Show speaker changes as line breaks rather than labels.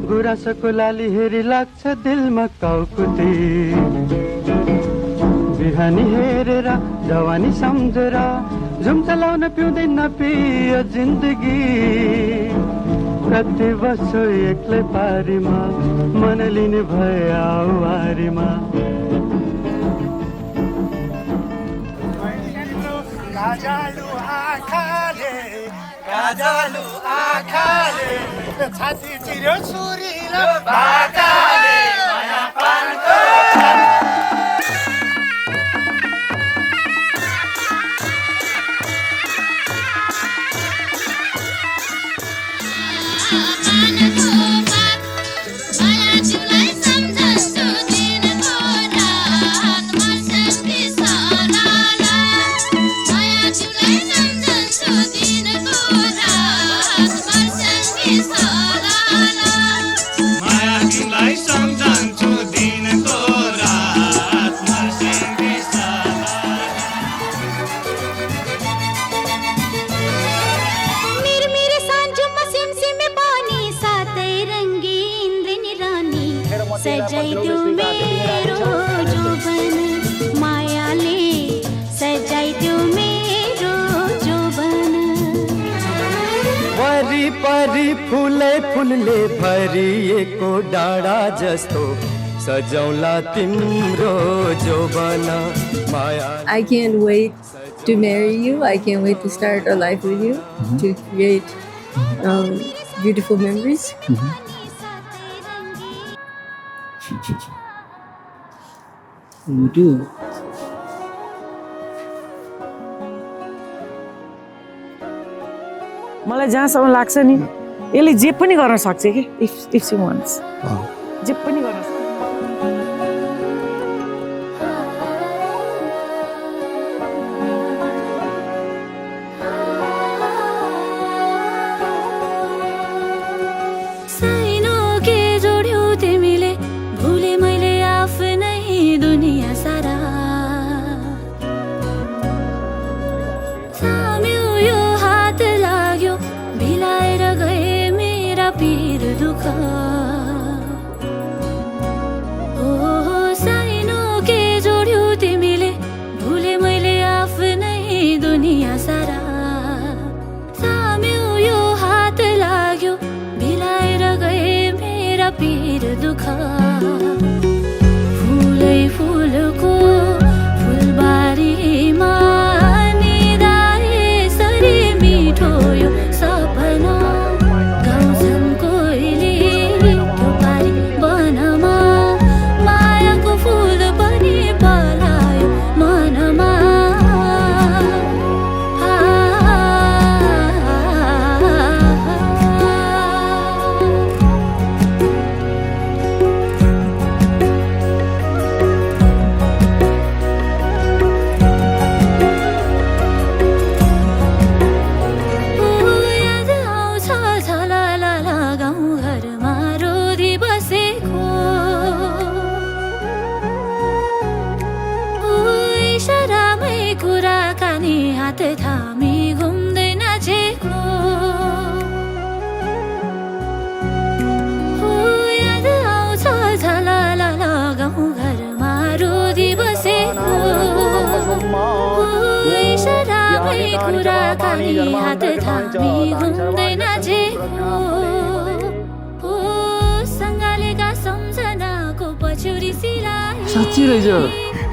गुराँसको लाली हेरी लाग्छ दिलमा काउकुती बिहानी हेरेर जवानी सम्झेर झुम चलाउन पिउँदैन पियो जिन्दगी कति बस्छु एक्लै पारीमा मन लिने भए आउवारीमा
गाजालु आँखाले छाती चिर्यो सुरिलो बाटाले माया पानको
सजाइदेऊ मेरो जोबन मायाले सजाइदेऊ मेरो जोबन
वरिपरि फुलै फुलले भरिएको डाँडा जस्तो सजौला तिम्रो जोबन माया
I can't wait to marry you. I can't wait to start a life with you, to create beautiful memories.
We do.
मलाई जहाँसम्म लाग्छ नि यसले जे पनि गर्न सक्छ कि इफ सी वान्ट्स जे पनि गर्न सक्छ
पीर दुख फुलै फुलको फुलबारीमा निदाए सरी मिठो यो सपना गाउँछन् कोइली त्यो पारी वनमा मायाको फुल पनि पलायो मनमा हात थामी घुम्दै नाचेको याद आउँछ झलला गाउँ घरमा रोदी बसेको इसारामै कुराकानी हात थामी घुम्दै नाचेको सँगालेका सम्झनाको पछौरी सिलाइ
साँच्ची रहेछ